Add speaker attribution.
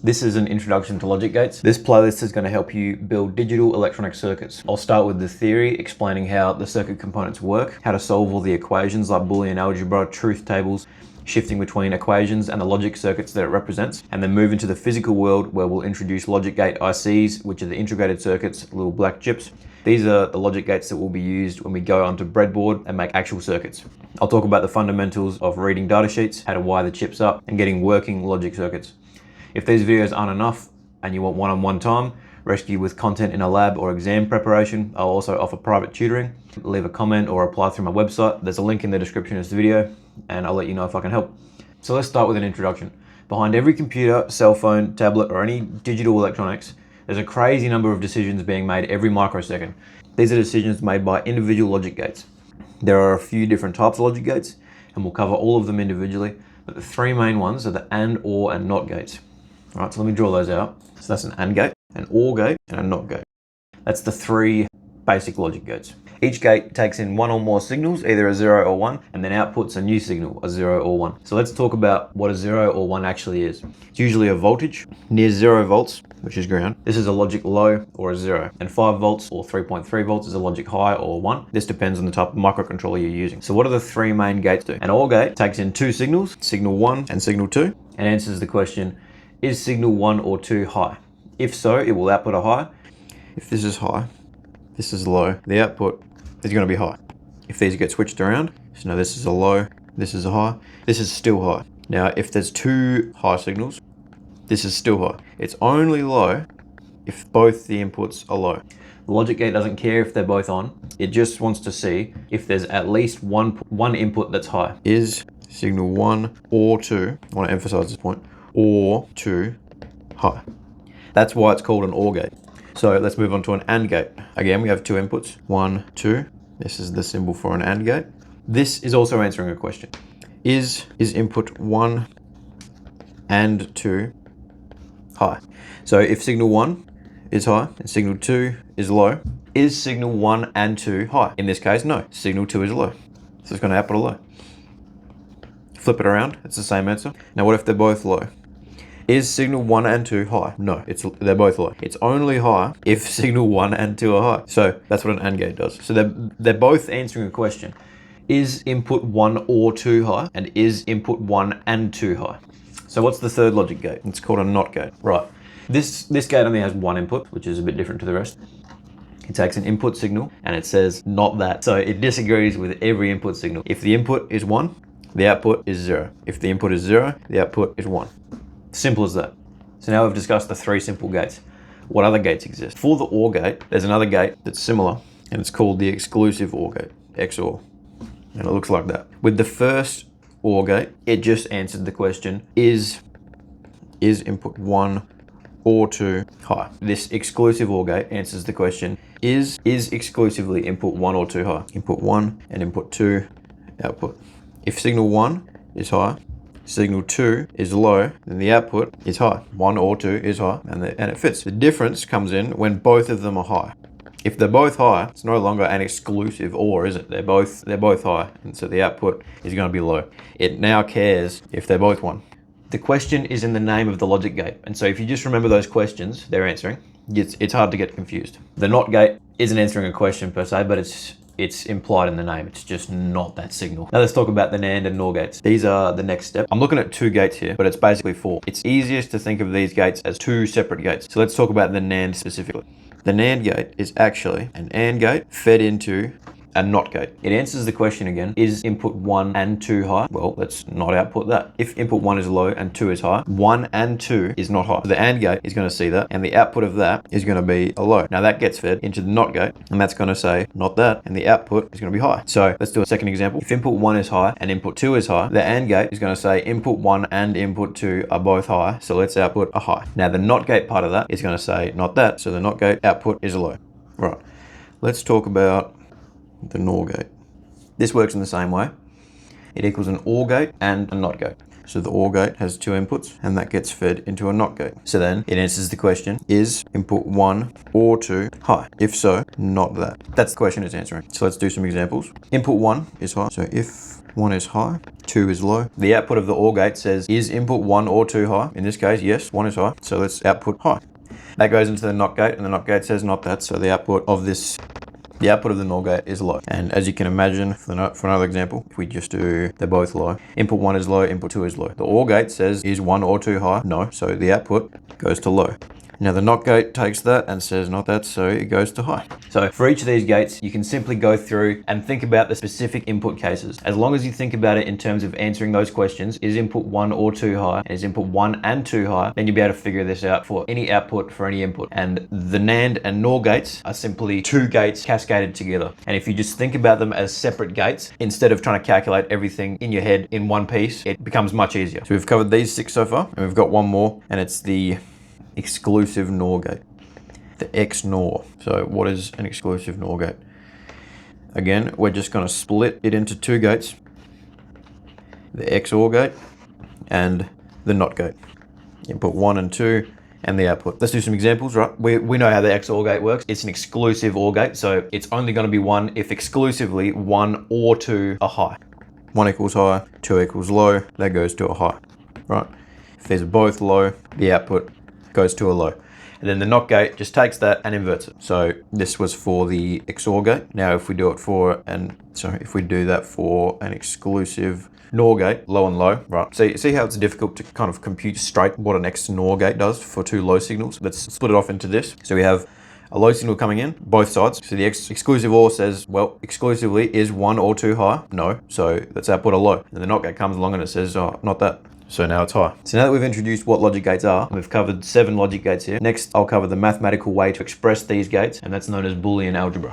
Speaker 1: This is an introduction to logic gates. This playlist is going to help you build digital electronic circuits. I'll start with the theory, explaining how the circuit components work, how to solve all the equations like Boolean algebra, truth tables, shifting between equations and the logic circuits that it represents, and then move into the physical world where we'll introduce logic gate ICs, which are the integrated circuits, little black chips. These are the logic gates that will be used when we go onto breadboard and make actual circuits. I'll talk about the fundamentals of reading data sheets, how to wire the chips up, and getting working logic circuits. If these videos aren't enough and you want one-on-one time, rescue with content in a lab or exam preparation, I'll also offer private tutoring. Leave a comment or apply through my website. There's a link in the description of this video, and I'll let you know if I can help. So let's start with an introduction. Behind every computer, cell phone, tablet, or any digital electronics, there's a crazy number of decisions being made every microsecond. These are decisions made by individual logic gates. There are a few different types of logic gates, and we'll cover all of them individually, but the three main ones are the AND, OR, and NOT gates. All right, so let me draw those out. So that's an AND gate, an OR gate, and a NOT gate. That's the three basic logic gates. Each gate takes in one or more signals, either a 0 or 1, and then outputs a new signal, a 0 or 1. So let's talk about what a 0 or 1 actually is. It's usually a voltage near 0 volts, which is ground. This is a logic low or a 0, and 5 volts or 3.3 volts is a logic high or 1. This depends on the type of microcontroller you're using. So what do the three main gates do? An OR gate takes in two signals, signal 1 and signal 2, and answers the question, is signal 1 or 2 high? If so, it will output a high. If this is high, this is low, the output is going to be high. If these get switched around, so now this is a low, this is a high, this is still high. Now, if there's two high signals, this is still high. It's only low if both the inputs are low. The logic gate doesn't care if they're both on. It just wants to see if there's at least one input that's high. Is signal 1 or 2, I want to emphasize this point, or 2 high. That's why it's called an OR gate. So let's move on to an AND gate. Again, we have two inputs, 1, 2. This is the symbol for an AND gate. This is also answering a question. Is input 1 and 2 high? So if signal 1 is high and signal 2 is low, is signal 1 and 2 high? In this case, no. Signal 2 is low. So it's going to output a low. Flip it around, it's the same answer. Now what if they're both low? Is signal 1 and 2 high? No, they're both low. It's only high if signal 1 and 2 are high. So that's what an AND gate does. So they're both answering a question. Is input 1 or 2 high? And is input 1 and 2 high? So what's the third logic gate? It's called a NOT gate. Right. This gate only has one input, which is a bit different to the rest. It takes an input signal and it says not that. So it disagrees with every input signal. If the input is 1, the output is 0. If the input is 0, the output is 1. Simple as that. So now we've discussed the three simple gates. What other gates exist? For the OR gate, there's another gate that's similar, and it's called the exclusive OR gate, XOR. And it looks like that. With the first OR gate, it just answered the question, is input 1 or 2 high? This exclusive OR gate answers the question, is exclusively input 1 or 2 high? Input 1 and input 2 output. If signal 1 is high, signal 2 is low, then the output is high. 1 or 2 is high, and it fits. The difference comes in when both of them are high. If they're both high, it's no longer an exclusive OR, is it? They're both high, and so the output is going to be low. It now cares if they're both 1. The question is in the name of the logic gate, and so if you just remember those questions they're answering, it's hard to get confused. The NOT gate isn't answering a question per se, but it's implied in the name. It's just not that signal. Now let's talk about the NAND and NOR gates. These are the next step. I'm looking at 2 gates here, but it's basically 4. It's easiest to think of these gates as 2 separate gates. So let's talk about the NAND specifically. The NAND gate is actually an AND gate fed into a NOT gate. It answers the question again, is input 1 and 2 high? Well, let's not output that. If input 1 is low and 2 is high, 1 and 2 is not high. So the AND gate is going to see that, and the output of that is going to be a low. Now that gets fed into the NOT gate, and that's going to say not that, and the output is going to be high. So let's do a second example. If input 1 is high and input 2 is high, the AND gate is going to say input 1 and input 2 are both high, so let's output a high. Now the NOT gate part of that is going to say not that, so the NOT gate output is a low. Right. Let's talk about the NOR gate. This works in the same way. It equals an OR gate and a NOT gate. So the OR gate has 2 inputs, and that gets fed into a NOT gate. So then it answers the question, is input 1 or 2 high? If so, not that. That's the question it's answering. So let's do some examples. Input 1 is high. So if 1 is high, 2 is low. The output of the OR gate says, is input 1 or 2 high? In this case, yes, 1 is high, so let's output high. That goes into the NOT gate, and the NOT gate says not that, so the output of the NOR gate is low. And as you can imagine, for another example, if we just do, they're both low. Input 1 is low, input 2 is low. The OR gate says, is 1 or 2 high? No, so the output goes to low. Now the NOT gate takes that and says not that, so it goes to high. So for each of these gates, you can simply go through and think about the specific input cases. As long as you think about it in terms of answering those questions, is input 1 or 2 high, and is input 1 and 2 high, then you'll be able to figure this out for any output for any input. And the NAND and NOR gates are simply 2 gates cascaded together. And if you just think about them as separate gates, instead of trying to calculate everything in your head in one piece, it becomes much easier. So we've covered these 6 so far, and we've got one more, and it's the exclusive NOR gate, the XNOR. So what is an exclusive NOR gate? Again, we're just going to split it into 2 gates, the XOR gate and the NOT gate. Input 1 and 2 and the output. Let's do some examples, right? We know how the XOR gate works. It's an exclusive OR gate, so it's only going to be 1 if exclusively 1 or 2 are high. 1 equals high, 2 equals low, that goes to a high, right? If these are both low, the output goes to a low. And then the NOT gate just takes that and inverts it. So this was for the XOR gate. Now if we do that for an exclusive NOR gate, low and low, right? See how it's difficult to kind of compute straight what an XNOR gate does for 2 low signals? Let's split it off into this. So we have a low signal coming in, both sides. So the exclusive OR says, well, exclusively is 1 or 2 high? No, so let's output a low. And the NOT gate comes along and it says, oh, not that. So now it's high. So now that we've introduced what logic gates are, we've covered 7 logic gates here. Next, I'll cover the mathematical way to express these gates, and that's known as Boolean algebra.